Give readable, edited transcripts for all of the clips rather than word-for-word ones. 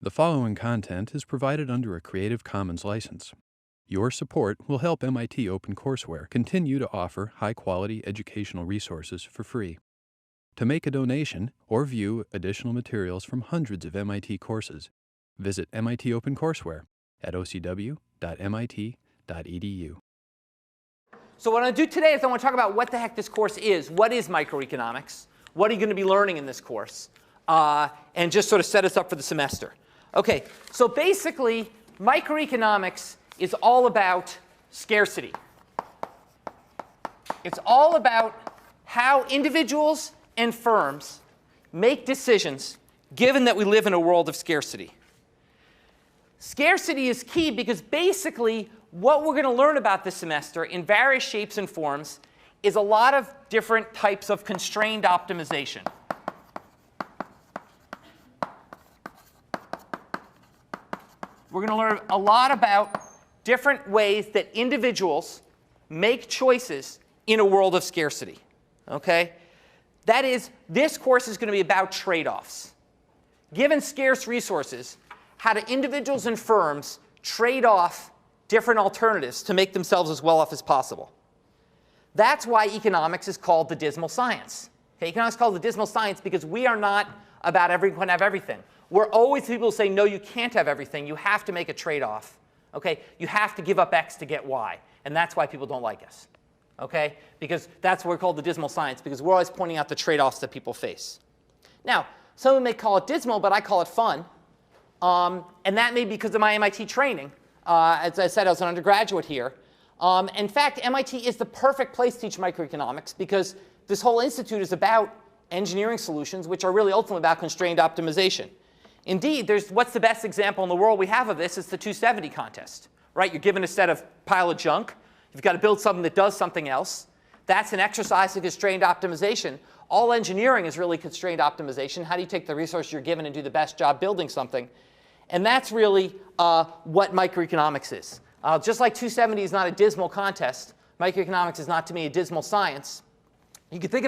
The following content is provided under a Creative Commons license. Your support will help MIT OpenCourseware continue to offer high-quality educational resources for free. To make a donation or view additional materials from hundreds of MIT courses, visit MIT OpenCourseware at ocw.mit.edu. So what I'm going to do today is I want to talk about what the heck this course is. What is microeconomics? What are you going to be learning in this course? And just sort of set us up for the semester. OK, so basically, microeconomics is all about scarcity. It's all about how individuals and firms make decisions given that we live in a world of scarcity. Scarcity is key because basically what we're going to learn about this semester in various shapes and forms is a lot of different types of constrained optimization. We're going to learn a lot about different ways that individuals make choices in a world of scarcity. Okay? That is, this course is going to be about trade-offs. Given scarce resources, how do individuals and firms trade off different alternatives to make themselves as well off as possible? That's why economics is called the dismal science. Okay? Economics is called the dismal science because we are not about everyone have everything. We're always people who say, no, you can't have everything. You have to make a trade-off. Okay? You have to give up X to get Y. And that's why people don't like us. Okay? Because that's what we're called the dismal science, because we're always pointing out the trade-offs that people face. Now, some may call it dismal, but I call it fun. And that may be because of my MIT training. As I said, I was an undergraduate here. In fact, MIT is the perfect place to teach microeconomics because this whole institute is about engineering solutions, which are really ultimately about constrained optimization. Indeed, what's the best example in the world we have of this is the 270 contest. Right? You're given a set of pile of junk. You've got to build something that does something else. That's an exercise in constrained optimization. All engineering is really constrained optimization. How do you take the resource you're given and do the best job building something? And that's really what microeconomics is. Just like 270 is not a dismal contest, microeconomics is not, to me, a dismal science. You can think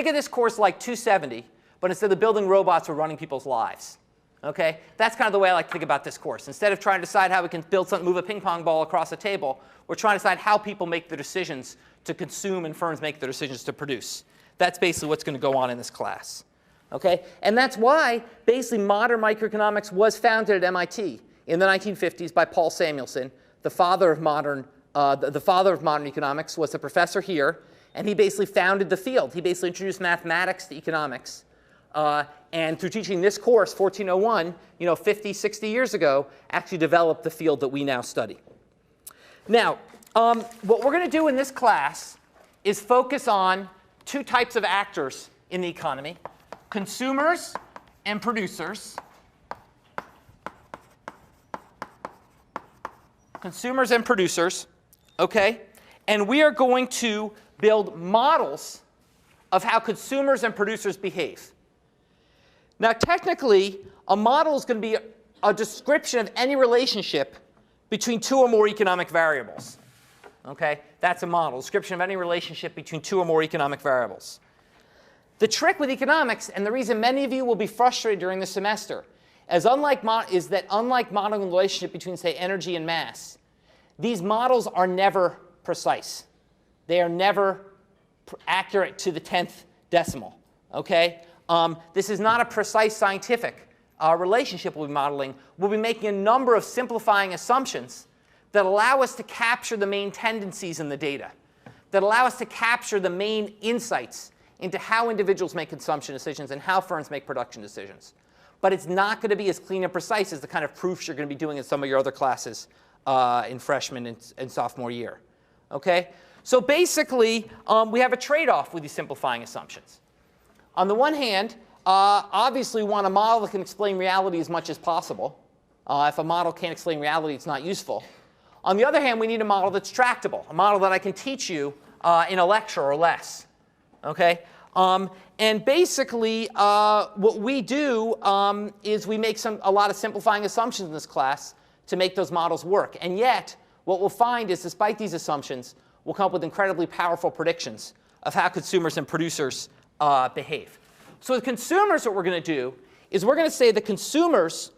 of this course like 270, but instead of building robots, we're running people's lives. Okay? That's kind of the way I like to think about this course. Instead of trying to decide how we can build something, move a ping pong ball across a table, we're trying to decide how people make the decisions to consume and firms make the decisions to produce. That's basically what's going to go on in this class. Okay? And that's why basically modern microeconomics was founded at MIT in the 1950s by Paul Samuelson, the father of modern economics, was a professor here, and he basically founded the field. He basically introduced mathematics to economics. And through teaching this course, 1401, 50, 60 years ago, actually developed the field that we now study. Now, what we're going to do in this class is focus on two types of actors in the economy: consumers and producers. Consumers and producers, OK? And we are going to build models of how consumers and producers behave. Now, technically, a model is going to be a description of any relationship between two or more economic variables. OK? That's a model, description of any relationship between two or more economic variables. The trick with economics, and the reason many of you will be frustrated during the semester, is that unlike modeling the relationship between, say, energy and mass, these models are never precise. They are never accurate to the 10th decimal. OK? This is not a precise scientific relationship we'll be modeling. We'll be making a number of simplifying assumptions that allow us to capture the main tendencies in the data, that allow us to capture the main insights into how individuals make consumption decisions and how firms make production decisions. But it's not going to be as clean and precise as the kind of proofs you're going to be doing in some of your other classes in freshman and sophomore year. Okay? So basically, we have a trade-off with these simplifying assumptions. On the one hand, obviously we want a model that can explain reality as much as possible. If a model can't explain reality, it's not useful. On the other hand, we need a model that's tractable, a model that I can teach you in a lecture or less. Okay? And basically, what we do is we make a lot of simplifying assumptions in this class to make those models work. And yet, what we'll find is, despite these assumptions, we'll come up with incredibly powerful predictions of how consumers and producers behave. So with consumers, what we're going to do is we're going to say that consumers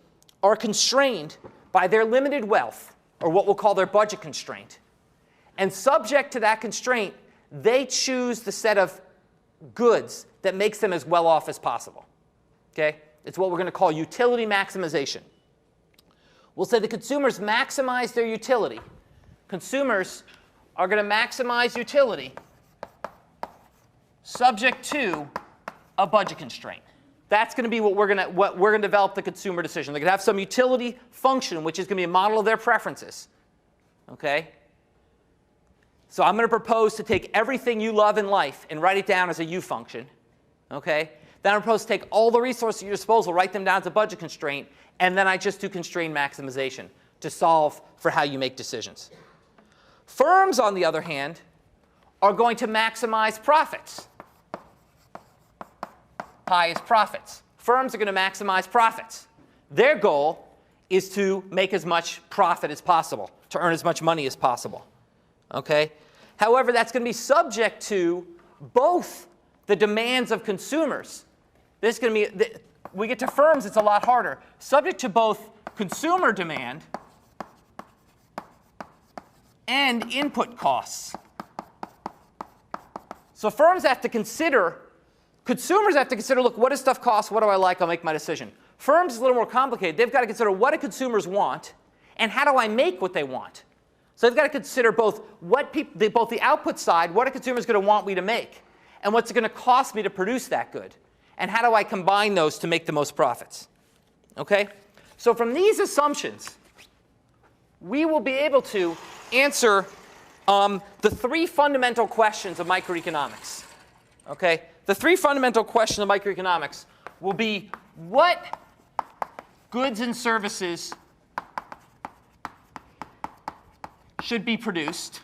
are constrained by their limited wealth, or what we'll call their budget constraint. And subject to that constraint, they choose the set of goods that makes them as well off as possible. Okay? It's what we're going to call utility maximization. We'll say the consumers maximize their utility. Consumers are going to maximize utility subject to a budget constraint. That's going to be what we're going to develop the consumer decision. They're going to have some utility function, which is going to be a model of their preferences. Okay? So I'm going to propose to take everything you love in life and write it down as a U function. Okay? Then I propose to take all the resources at your disposal, write them down as a budget constraint, and then I just do constraint maximization to solve for how you make decisions. Firms, on the other hand, are going to maximize profits. Pi is profits. Firms are going to maximize profits. Their goal is to make as much profit as possible, to earn as much money as possible. Okay? However, that's going to be subject to both the demands of consumers. This is going to be, we get to firms, it's a lot harder. Subject to both consumer demand and input costs. So firms have to consider, consumers have to consider, look, what does stuff cost? What do I like? I'll make my decision. Firms is a little more complicated. They've got to consider what do consumers want and how do I make what they want. So they've got to consider both both the output side, what are consumers going to want me to make, and what's it going to cost me to produce that good, and how do I combine those to make the most profits. Okay? So from these assumptions, we will be able to answer the three fundamental questions of microeconomics. Okay? The three fundamental questions of microeconomics will be what goods and services should be produced,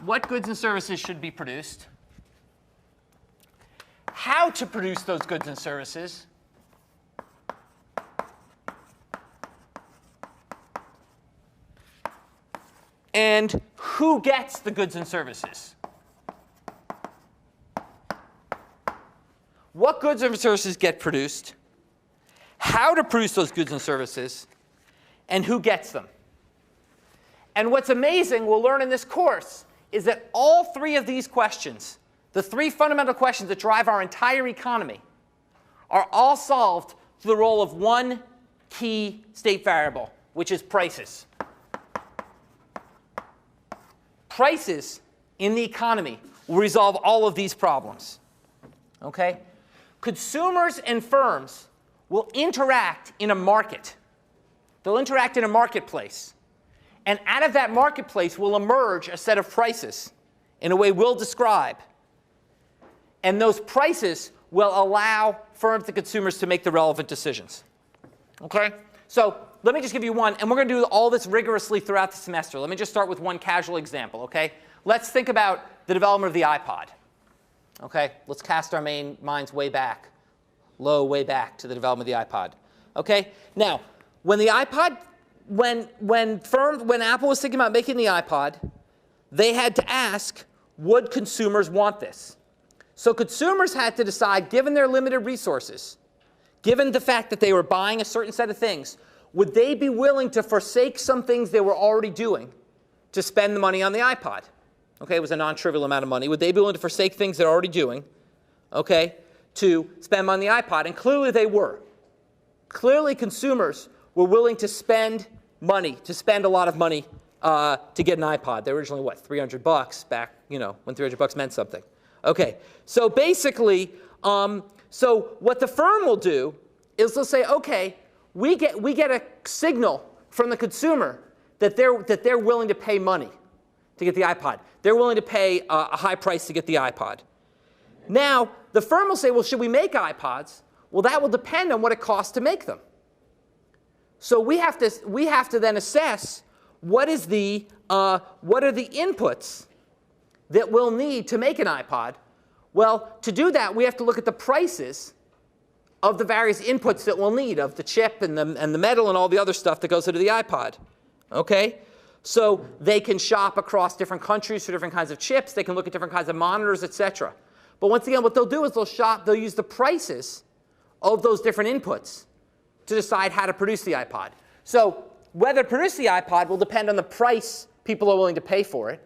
what goods and services should be produced, how to produce those goods and services, and who gets the goods and services. What goods and services get produced, how to produce those goods and services, and who gets them. And what's amazing, we'll learn in this course, is that all three of these questions, the three fundamental questions that drive our entire economy, are all solved through the role of one key state variable, which is prices. Prices in the economy will resolve all of these problems. Okay? Consumers and firms will interact in a market. They'll interact in a marketplace. And out of that marketplace will emerge a set of prices in a way we'll describe. And those prices will allow firms and consumers to make the relevant decisions. Okay? So let me just give you one. And we're going to do all this rigorously throughout the semester. Let me just start with one casual example. Okay? Let's think about the development of the iPod. Okay? Let's cast our minds way back, way back to the development of the iPod. Okay? Now, when the iPod, when Apple was thinking about making the iPod, they had to ask, would consumers want this? So consumers had to decide, given their limited resources, given the fact that they were buying a certain set of things, would they be willing to forsake some things they were already doing to spend the money on the iPod? Okay, it was a non-trivial amount of money. Would they be willing to forsake things they're already doing, okay, to spend money on the iPod? And clearly they were. Clearly consumers were willing to spend money, to spend a lot of money to get an iPod. They were originally, what, $300 back, when $300 meant something. Okay, so basically, so what the firm will do is they'll say, okay, we get a signal from the consumer that they're willing to pay money to get the iPod. They're willing to pay a high price to get the iPod. Now, the firm will say, well, should we make iPods? Well, that will depend on what it costs to make them. So we have to then assess what are the inputs that we'll need to make an iPod. Well, to do that, we have to look at the prices of the various inputs that we'll need, of the chip and the metal and all the other stuff that goes into the iPod. Okay? So they can shop across different countries for different kinds of chips. They can look at different kinds of monitors, et cetera. But once again, what they'll do is they'll use the prices of those different inputs to decide how to produce the iPod. So whether to produce the iPod will depend on the price people are willing to pay for it.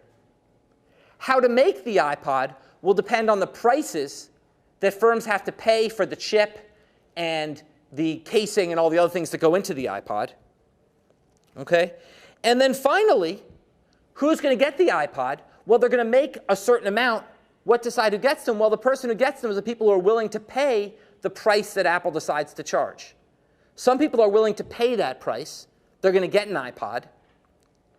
How to make the iPod will depend on the prices that firms have to pay for the chip and the casing and all the other things that go into the iPod. Okay? And then finally, who's going to get the iPod? Well, they're going to make a certain amount. What decide who gets them? Well, the person who gets them is the people who are willing to pay the price that Apple decides to charge. Some people are willing to pay that price. They're going to get an iPod.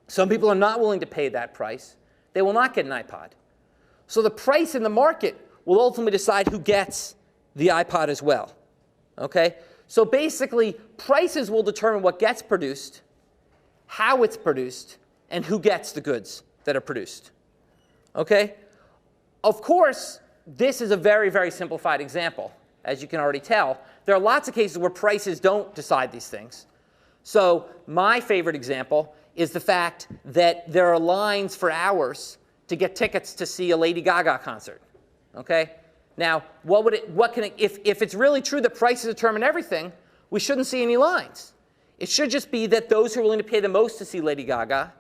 Some people are not willing to pay that price. They will not get an iPod. So the price in the market will ultimately decide who gets the iPod as well. Okay? So basically, prices will determine what gets produced, how it's produced, and who gets the goods that are produced. Okay? Of course, this is a very, very simplified example, as you can already tell. There are lots of cases where prices don't decide these things. So my favorite example is the fact that there are lines for hours to get tickets to see a Lady Gaga concert. Okay? Now, if it's really true that prices determine everything, we shouldn't see any lines. It should just be that those who are willing to pay the most to see Lady Gaga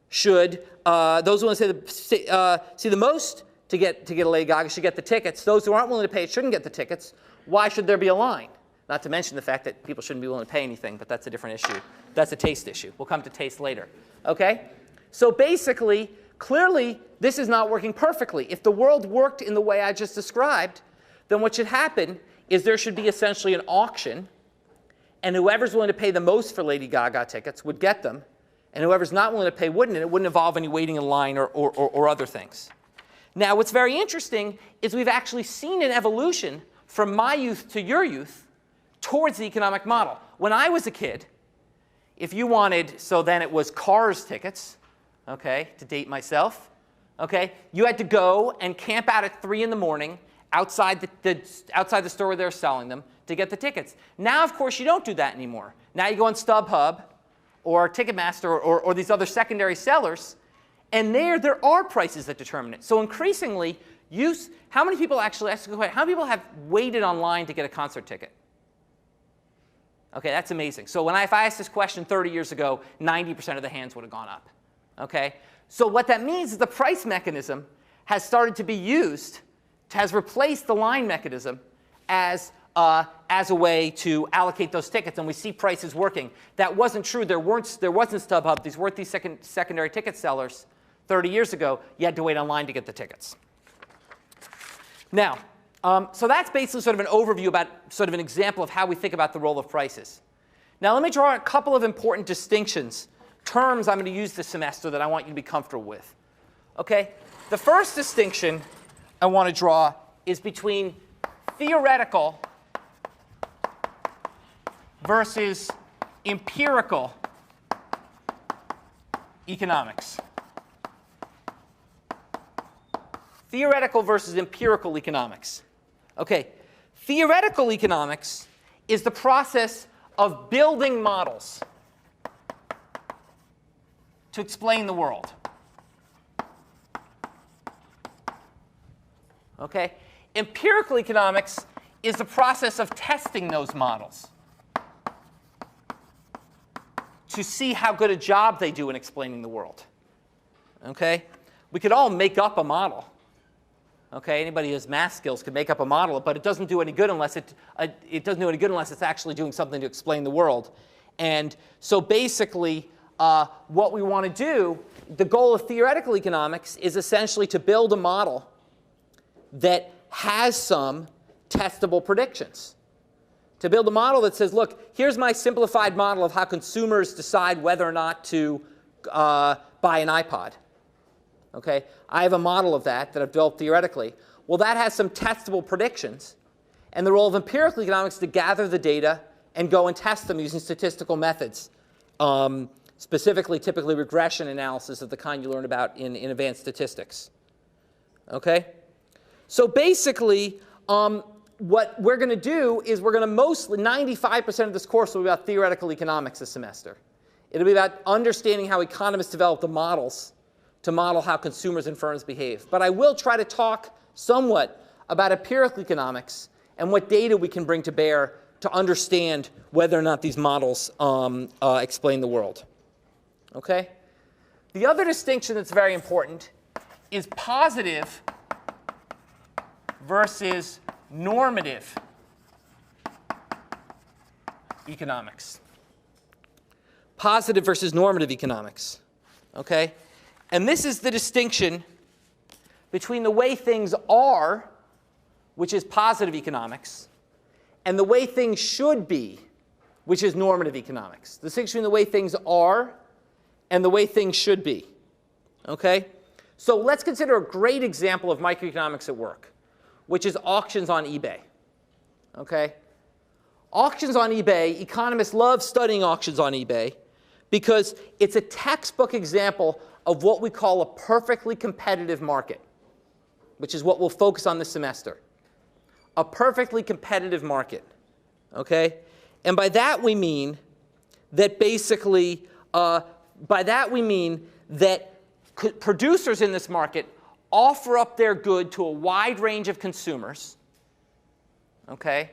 should, those who want to see the most to get a Lady Gaga should get the tickets. Those who aren't willing to pay shouldn't get the tickets. Why should there be a line? Not to mention the fact that people shouldn't be willing to pay anything, but that's a different issue. That's a taste issue. We'll come to taste later. Okay? So basically, clearly, this is not working perfectly. If the world worked in the way I just described, then what should happen is there should be essentially an auction, and whoever's willing to pay the most for Lady Gaga tickets would get them, and whoever's not willing to pay wouldn't, and it wouldn't involve any waiting in line or other things. Now, what's very interesting is we've actually seen an evolution from my youth to your youth towards the economic model. When I was a kid, if you wanted, so then it was Cars tickets, okay, to date myself, okay, you had to go and camp out at 3 in the morning outside the store where they're selling them to get the tickets. Now, of course, you don't do that anymore. Now you go on StubHub or Ticketmaster or these other secondary sellers, and there are prices that determine it. So increasingly, how many people actually, how many people have waited online to get a concert ticket? Okay, that's amazing. So if I asked this question 30 years ago, 90% of the hands would have gone up. Okay? So what that means is the price mechanism has started to be used, has replaced the line mechanism as a way to allocate those tickets, and we see prices working. That wasn't true. There wasn't StubHub. These weren't these secondary ticket sellers 30 years ago. You had to wait online to get the tickets. Now, so that's basically sort of an overview about sort of an example of how we think about the role of prices. Now, let me draw a couple of important distinctions, terms I'm going to use this semester that I want you to be comfortable with. Okay? The first distinction I want to draw is between theoretical versus empirical economics. Theoretical versus empirical economics. Okay, theoretical economics is the process of building models to explain the world. Okay, empirical economics is the process of testing those models to see how good a job they do in explaining the world. Okay, we could all make up a model. Okay, anybody who has math skills could make up a model, but it doesn't do any good unless it's actually doing something to explain the world. And so basically, what we want to do, the goal of theoretical economics is essentially to build a model that has some testable predictions. To build a model that says, look, here's my simplified model of how consumers decide whether or not to buy an iPod. Okay, I have a model of that I've developed theoretically. Well, that has some testable predictions. And the role of empirical economics is to gather the data and go and test them using statistical methods, specifically, typically regression analysis of the kind you learn about in advanced statistics. Okay? So basically, what we're going to do is we're going to mostly, 95% of this course will be about theoretical economics this semester. It'll be about understanding how economists develop the models to model how consumers and firms behave. But I will try to talk somewhat about empirical economics and what data we can bring to bear to understand whether or not these models explain the world. Okay? The other distinction that's very important is positive versus normative economics. Positive versus normative economics. Okay? And this is the distinction between the way things are, which is positive economics, and the way things should be, which is normative economics. The distinction between the way things are and the way things should be. Okay? So let's consider a great example of microeconomics at work, which is auctions on eBay. Okay? Auctions on eBay, economists love studying auctions on eBay because it's a textbook example of what we call a perfectly competitive market, which is what we'll focus on this semester. A perfectly competitive market. Okay? And by that we mean that basically, producers in this market offer up their good to a wide range of consumers. Okay?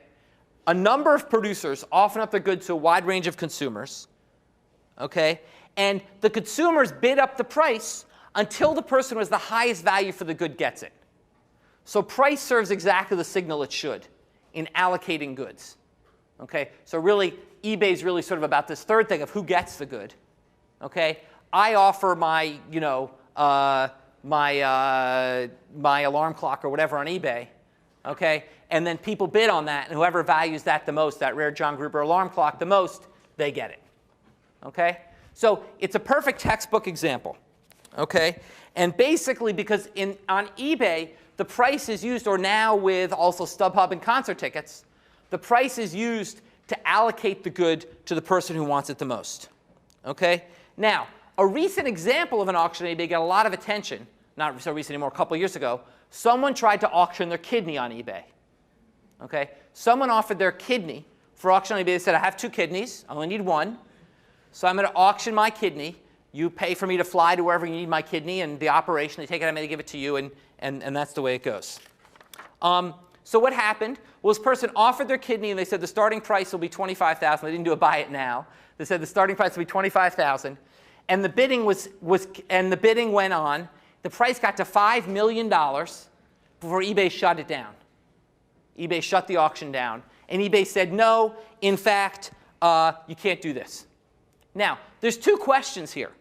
A number of producers offer up their goods to a wide range of consumers. Okay? And the consumers bid up the price until the person with the highest value for the good gets it. So price serves exactly the signal it should in allocating goods. Okay? So really, eBay is really sort of about this third thing of who gets the good. Okay? I offer my, my alarm clock or whatever on eBay. Okay? And then people bid on that, and whoever values that the most, that rare John Gruber alarm clock the most, they get it. Okay? So it's a perfect textbook example. Okay? And basically, because on eBay, the price is used, or now with also StubHub and concert tickets, the price is used to allocate the good to the person who wants it the most. Okay? Now, a recent example of an auction on eBay got a lot of attention. Not so recent anymore, a couple of years ago. Someone tried to auction their kidney on eBay. Okay? Someone offered their kidney for auction on eBay. They said, I have 2 kidneys. I only need 1. So I'm going to auction my kidney. You pay for me to fly to wherever you need my kidney, and the operation, they take it, I'm going to give it to you, and that's the way it goes. So what happened? Well, this person offered their kidney, and they said the starting price will be $25,000. They didn't do a buy it now. They said the starting price will be $25,000, and the bidding went on. The price got to $5 million before eBay shut it down. eBay shut the auction down, and eBay said, no, in fact, you can't do this. Now, there's 2 questions here.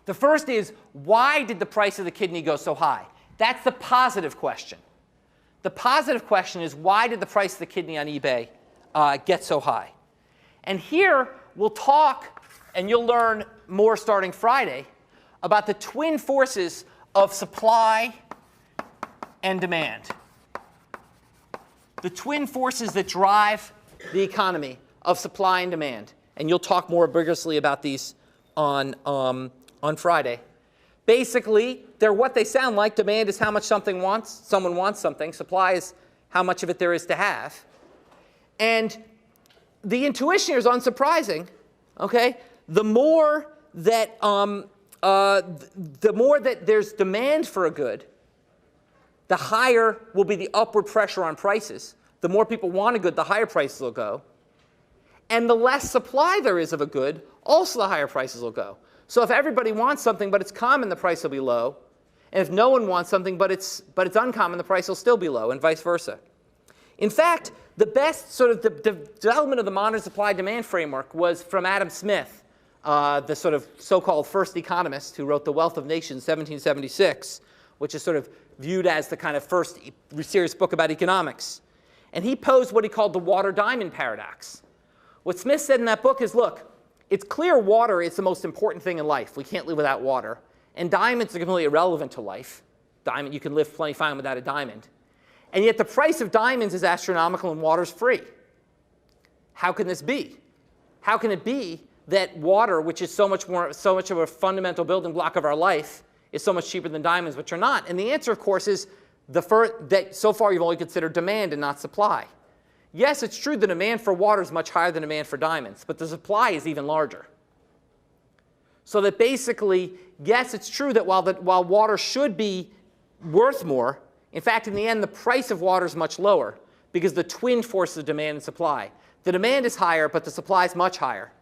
The first is, why did the price of the kidney go so high? That's the positive question. The positive question is, why did the price of the kidney on eBay get so high? And here, we'll talk, and you'll learn more starting Friday, about the twin forces of supply and demand. The twin forces that drive the economy of supply and demand. And you'll talk more vigorously about these on Friday. Basically, they're what they sound like. Demand is how much someone wants something. Supply is how much of it there is to have. And the intuition here is unsurprising. Okay? The more that there's demand for a good, the higher will be the upward pressure on prices. The more people want a good, the higher prices will go. And the less supply there is of a good, also the higher prices will go. So if everybody wants something but it's common, the price will be low. And if no one wants something but it's uncommon, the price will still be low, and vice versa. In fact, the best sort of the development of the modern supply-demand framework was from Adam Smith, the sort of so-called first economist who wrote The Wealth of Nations, 1776, which is sort of viewed as the kind of first serious book about economics. And he posed what he called the water-diamond paradox. What Smith said in that book is, look, it's clear water is the most important thing in life. We can't live without water. And diamonds are completely irrelevant to life. You can live plenty fine without a diamond. And yet the price of diamonds is astronomical and water's free. How can this be? How can it be that water, which is so much of a fundamental building block of our life, is so much cheaper than diamonds, which are not? And the answer, of course, is that so far you've only considered demand and not supply. Yes, it's true the demand for water is much higher than demand for diamonds, but the supply is even larger. So that basically, yes, it's true that while water should be worth more, in fact, in the end, the price of water is much lower because the twin forces of demand and supply. The demand is higher, but the supply is much higher.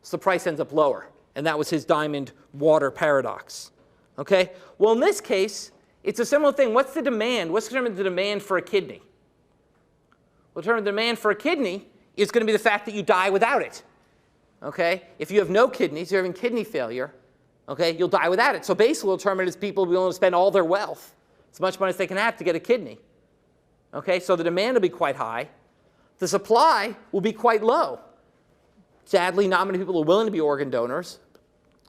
So the price ends up lower. And that was his diamond water paradox. Okay? Well, in this case, it's a similar thing. What's the demand? What's determining the demand for a kidney? Well, determining the demand for a kidney is going to be the fact that you die without it. Okay? If you have no kidneys, you're having kidney failure, okay, you'll die without it. So basically, what will determine is people will be willing to spend all their wealth, as much money as they can have, to get a kidney. Okay? So the demand will be quite high. The supply will be quite low. Sadly, not many people are willing to be organ donors.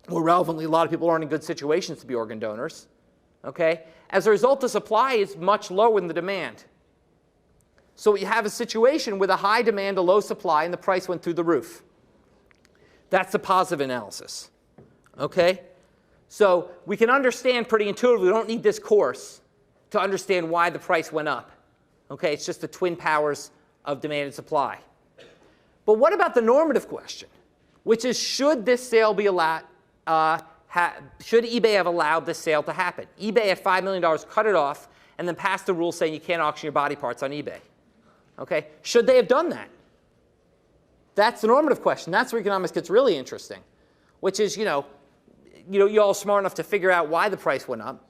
More relevantly, a lot of people aren't in good situations to be organ donors. Okay? As a result, the supply is much lower than the demand. So you have a situation with a high demand, a low supply, and the price went through the roof. That's the positive analysis. Okay? So we can understand pretty intuitively, we don't need this course to understand why the price went up. Okay? It's just the twin powers of demand and supply. But what about the normative question, which is, should this sale be allowed, should eBay have allowed this sale to happen? eBay at $5 million cut it off and then passed the rule saying you can't auction your body parts on eBay. Okay? Should they have done that? That's the normative question. That's where economics gets really interesting, which is, you're all smart enough to figure out why the price went up.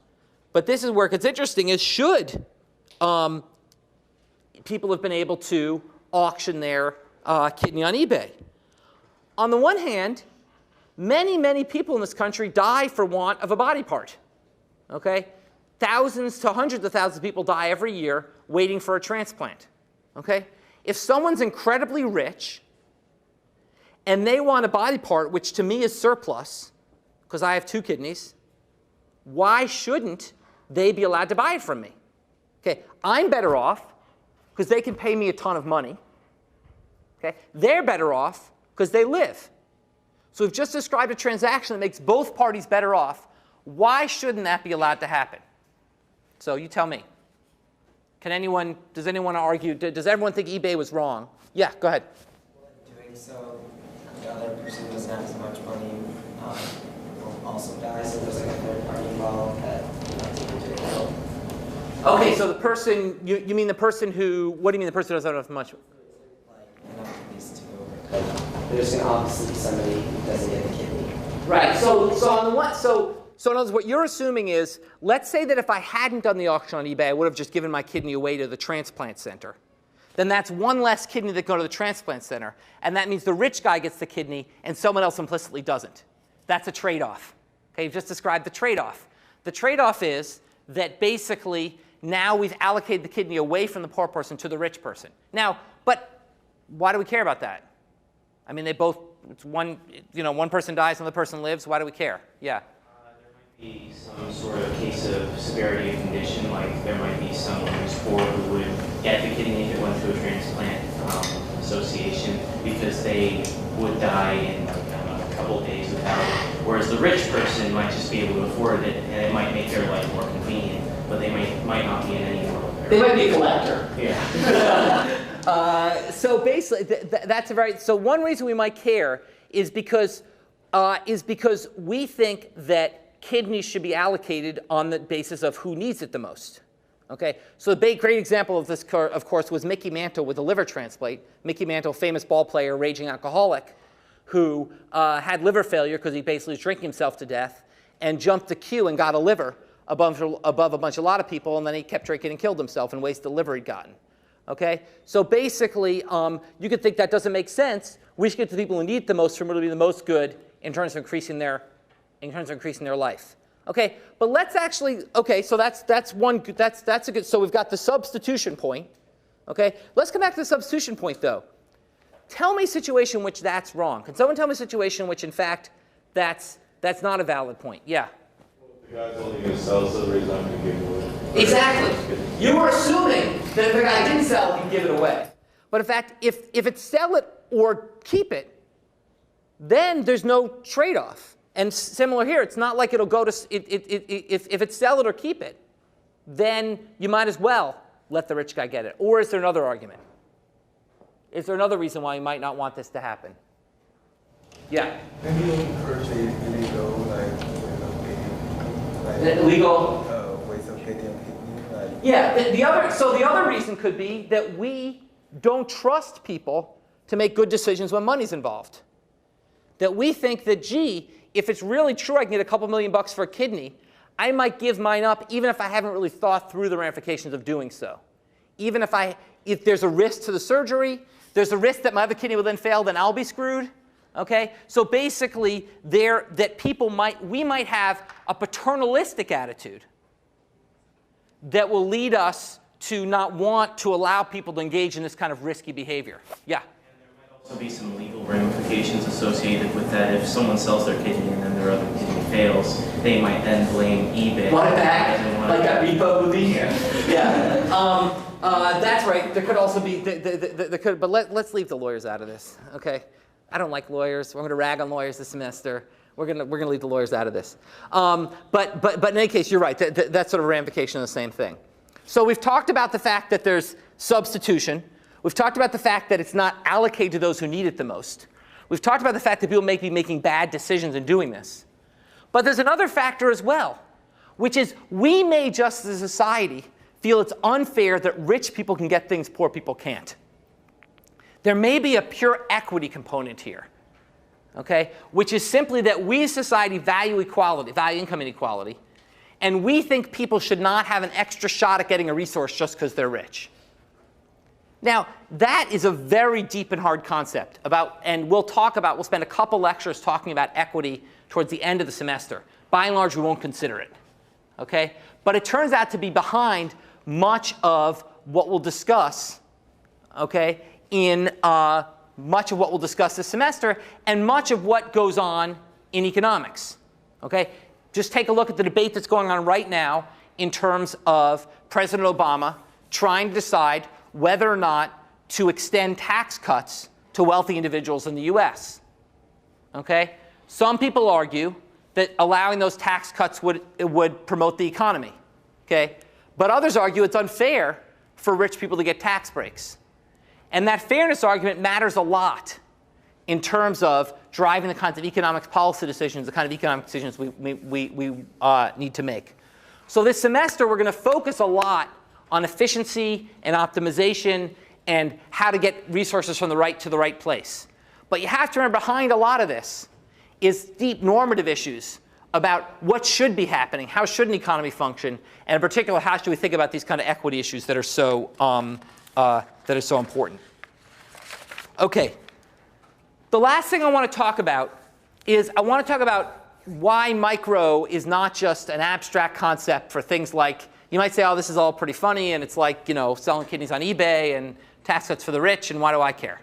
But this is where it gets interesting, is should people have been able to auction their kidney on eBay? On the one hand, many, many people in this country die for want of a body part. Okay? Thousands to hundreds of thousands of people die every year waiting for a transplant. Okay? If someone's incredibly rich and they want a body part, which to me is surplus, because I have 2 kidneys, why shouldn't they be allowed to buy it from me? Okay? I'm better off because they can pay me a ton of money. Okay? They're better off because they live. So we've just described a transaction that makes both parties better off. Why shouldn't that be allowed to happen? So you tell me. Does anyone argue, does everyone think eBay was wrong? Yeah, go ahead. Doing so, the other person doesn't have as much money, will also die, so there's like a third party involved that doing help. Okay, so the person, you mean the person who, what do you mean the person who doesn't have much? Like, enough kidneys to, there's going to obviously be somebody who doesn't get a kidney. Right, so on the one, so in other words, what you're assuming is, let's say that if I hadn't done the auction on eBay, I would have just given my kidney away to the transplant center. Then that's one less kidney that go to the transplant center. And that means the rich guy gets the kidney and someone else implicitly doesn't. That's a trade-off. Okay, you've just described the trade-off. The trade-off is that basically now we've allocated the kidney away from the poor person to the rich person. Now, but why do we care about that? I mean, they both, it's one person dies, another person lives. Why do we care? Yeah. Be some sort of case of severity of condition, like there might be someone who's poor who would get the kidney if it went to a transplant association because they would die in a couple of days without it. Whereas the rich person might just be able to afford it, and it might make their life more convenient, but they might not be in any more. They might be a collector. Yeah. So basically, that's a very, so one reason we might care is because we think that kidneys should be allocated on the basis of who needs it the most. Okay? So the great example of this, of course, was Mickey Mantle with a liver transplant. Mickey Mantle, famous ball player, raging alcoholic, who had liver failure because he basically was drinking himself to death and jumped the queue and got a liver above a lot of people, and then he kept drinking and killed himself and wasted the liver he'd gotten. Okay? So basically, you could think that doesn't make sense. We should get to the people who need it the most for them to be the most good in terms of increasing their life. Okay, but let's actually, okay, so that's a good, so we've got the substitution point. Okay, let's come back to the substitution point though. Tell me a situation in which that's wrong. Can someone tell me a situation in which in fact that's not a valid point? Yeah. The guy's only going to sell, so the reason I'm going to give it away. Exactly. You were assuming that if the guy didn't sell, he'd give it away. But in fact, if it's sell it or keep it, then there's no trade-off. And similar here, it's not like it'll go to, if it's sell it or keep it, then you might as well let the rich guy get it. Or is there another argument? Is there another reason why you might not want this to happen? Yeah? Maybe encourage illegal, Legal? ways of getting a kidney. Yeah, the other reason could be that we don't trust people to make good decisions when money's involved. That we think that, gee, if it's really true I can get a couple $1,000,000 for a kidney, I might give mine up even if I haven't really thought through the ramifications of doing so. Even if there's a risk to the surgery, there's a risk that my other kidney will then fail, then I'll be screwed. Okay? So basically, we might have a paternalistic attitude that will lead us to not want to allow people to engage in this kind of risky behavior. Yeah? Also be some legal ramifications associated with that. If someone sells their kidney and then their other kidney fails, they might then blame eBay. Want it back? Like that repo would be? Yeah. That's right. There could also be, but let's leave the lawyers out of this, okay? I don't like lawyers. We're going to rag on lawyers this semester. We're going to leave the lawyers out of this. But in any case, you're right. That's sort of a ramification of the same thing. So we've talked about the fact that there's substitution. We've talked about the fact that it's not allocated to those who need it the most. We've talked about the fact that people may be making bad decisions in doing this. But there's another factor as well, which is we may just as a society feel it's unfair that rich people can get things poor people can't. There may be a pure equity component here, okay, which is simply that we as society value equality, value income inequality, and we think people should not have an extra shot at getting a resource just because they're rich. Now, that is a very deep and hard concept and we'll spend a couple lectures talking about equity towards the end of the semester. By and large, we won't consider it, okay? But it turns out to be behind much of what we'll discuss, okay, much of what we'll discuss this semester and much of what goes on in economics, okay? Just take a look at the debate that's going on right now in terms of President Obama trying to decide whether or not to extend tax cuts to wealthy individuals in the US. Okay? Some people argue that allowing those tax cuts would promote the economy. Okay? But others argue it's unfair for rich people to get tax breaks. And that fairness argument matters a lot in terms of driving the kinds of economic policy decisions, the kind of economic decisions we need to make. So this semester, we're going to focus a lot on efficiency and optimization and how to get resources from the right to the right place. But you have to remember behind a lot of this is deep normative issues about what should be happening, how should an economy function, and in particular, how should we think about these kind of equity issues that are so important. Okay. The last thing I want to talk about is why micro is not just an abstract concept for things like, you might say, oh, this is all pretty funny, and it's like, you know, selling kidneys on eBay and tax cuts for the rich, and why do I care?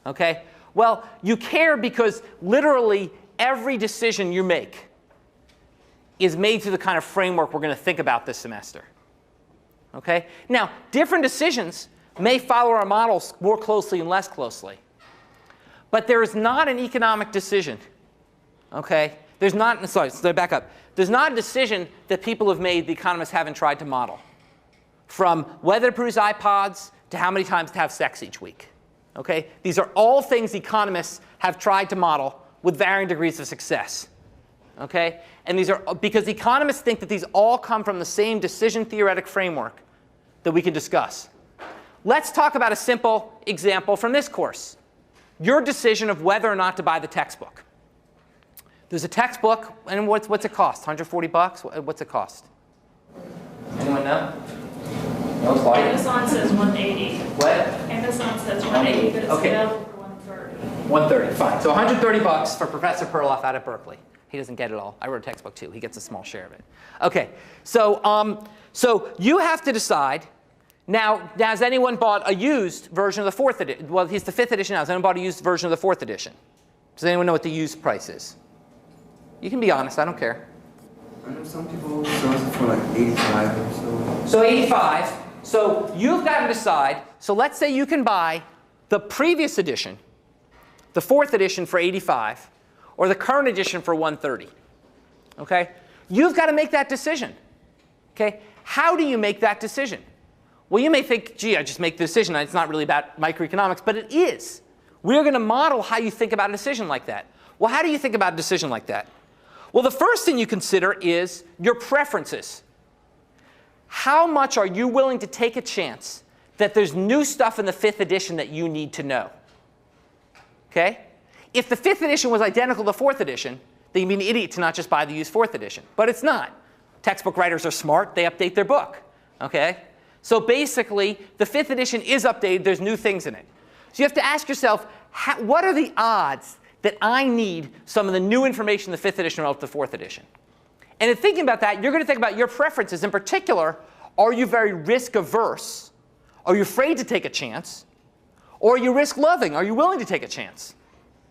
Okay? Well, you care because literally every decision you make is made through the kind of framework we're going to think about this semester. Okay? Now, different decisions may follow our models more closely and less closely. But there is not an economic decision. Okay? There's not a decision that people have made the economists haven't tried to model. From whether to produce iPods to how many times to have sex each week. Okay? These are all things economists have tried to model with varying degrees of success. Okay? And these are because economists think that these all come from the same decision theoretic framework that we can discuss. Let's talk about a simple example from this course. Your decision of whether or not to buy the textbook. There's a textbook, and what's it cost? $140? What's it cost? Anyone know? No, Claudia? Amazon says $180. What? Amazon says $180, but it's available for $130. $130, fine. So $130 for Professor Perloff out at Berkeley. He doesn't get it all. I wrote a textbook too. He gets a small share of it. Okay, so you have to decide. Now, has anyone bought a used version of the 4th edition? Well, he's the 5th edition now. Has anyone bought a used version of the 4th edition? Does anyone know what the used price is? You can be honest. I don't care. I know some people sell it for like 85 or so. So 85. So you've got to decide. So let's say you can buy the previous edition, the 4th edition for 85, or the current edition for 130. Okay? You've got to make that decision. Okay? How do you make that decision? Well, you may think, gee, I just make the decision. It's not really about microeconomics, but it is. We're going to model how you think about a decision like that. Well, how do you think about a decision like that? Well, the first thing you consider is your preferences. How much are you willing to take a chance that there's new stuff in the 5th edition that you need to know. Okay? If the 5th edition was identical to the 4th edition, then you'd be an idiot to not just buy the used 4th edition. But it's not. Textbook writers are smart. They update their book. Okay? So basically, the 5th edition is updated. There's new things in it. So you have to ask yourself, what are the odds that I need some of the new information in the 5th edition relative to the 4th edition? And in thinking about that, you're going to think about your preferences. In particular, are you very risk averse? Are you afraid to take a chance? Or are you risk loving? Are you willing to take a chance?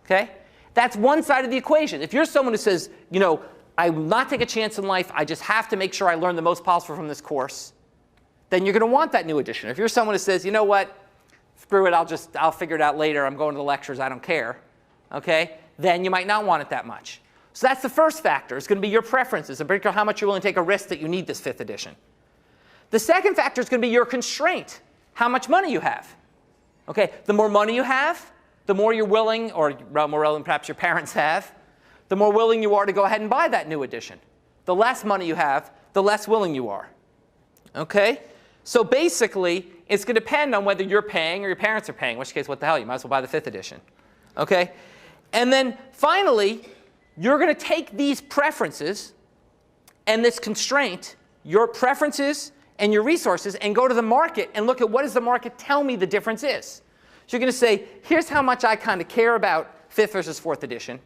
Okay? That's one side of the equation. If you're someone who says, you know, I will not take a chance in life, I just have to make sure I learn the most possible from this course, then you're going to want that new edition. If you're someone who says, you know what, screw it, I'll figure it out later, I'm going to the lectures, I don't care, okay, then you might not want it that much. So that's the first factor. It's going to be your preferences, in particular how much you're willing to take a risk that you need this 5th edition. The second factor is going to be your constraint, how much money you have. Okay, the more money you have, the more you're willing, or more relevant perhaps your parents have, the more willing you are to go ahead and buy that new edition. The less money you have, the less willing you are. Okay? So basically, it's going to depend on whether you're paying or your parents are paying, in which case, what the hell, you might as well buy the 5th edition. Okay? And then finally, you're going to take these preferences and this constraint, your preferences and your resources, and go to the market and look at what does the market tell me the difference is. So you're going to say, here's how much I kind of care about 5th versus 4th edition.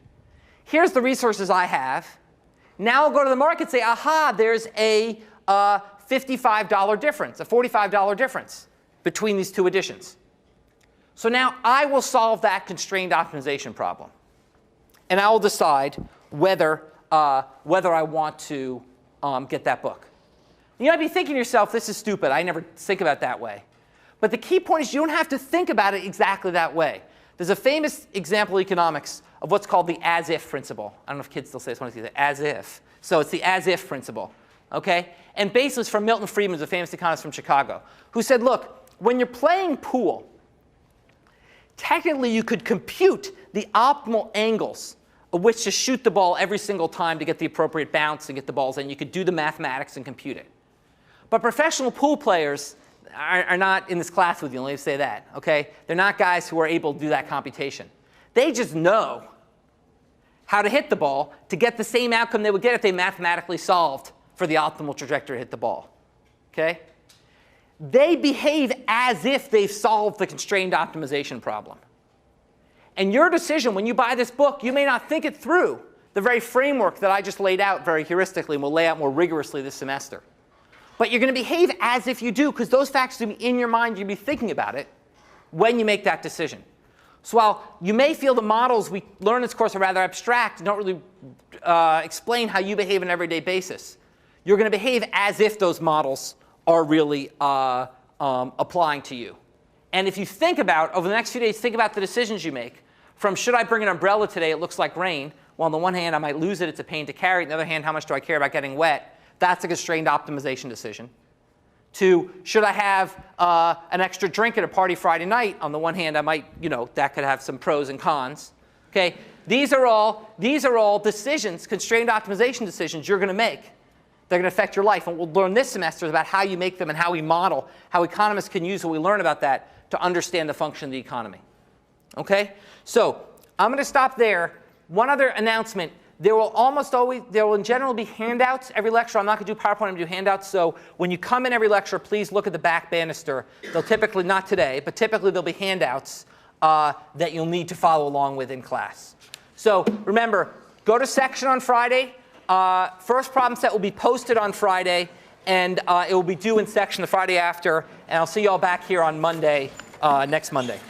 Here's the resources I have. Now I'll go to the market and say, aha, there's a $55 difference, a $45 difference between these two editions. So now I will solve that constrained optimization problem. And I will decide whether I want to get that book. You might be thinking to yourself, this is stupid. I never think about it that way. But the key point is you don't have to think about it exactly that way. There's a famous example in economics of what's called the as-if principle. I don't know if kids still say this one, it's as-if. So it's the as-if principle. Okay? And basically it's from Milton Friedman, who's a famous economist from Chicago, who said, look, when you're playing pool, technically you could compute the optimal angles of which to shoot the ball every single time to get the appropriate bounce and get the balls in. You could do the mathematics and compute it. But professional pool players are not in this class with you, let me say that. Okay? They're not guys who are able to do that computation. They just know how to hit the ball to get the same outcome they would get if they mathematically solved for the optimal trajectory to hit the ball. Okay? They behave as if they've solved the constrained optimization problem. And your decision when you buy this book, you may not think it through, the very framework that I just laid out very heuristically and will lay out more rigorously this semester. But you're going to behave as if you do, because those facts are going to be in your mind. You'll be thinking about it when you make that decision. So while you may feel the models we learn in this course are rather abstract and don't really explain how you behave on an everyday basis, you're going to behave as if those models are really applying to you. And if you think about, over the next few days, think about the decisions you make. From should I bring an umbrella today, it looks like rain. Well, on the one hand, I might lose it. It's a pain to carry. On the other hand, how much do I care about getting wet? That's a constrained optimization decision. To should I have an extra drink at a party Friday night? On the one hand, I might, that could have some pros and cons. Okay? These are all decisions, constrained optimization decisions you're going to make. They're going to affect your life. And we'll learn this semester about how you make them and how we model, how economists can use what we learn about that to understand the function of the economy. Okay? So I'm going to stop there. One other announcement. There will in general be handouts every lecture. I'm not going to do PowerPoint, I'm going to do handouts. So when you come in every lecture, please look at the back banister. They'll typically, not today, but typically there'll be handouts that you'll need to follow along with in class. So remember, go to section on Friday. First problem set will be posted on Friday, and it will be due in section the Friday after. And I'll see you all back here on Monday, next Monday.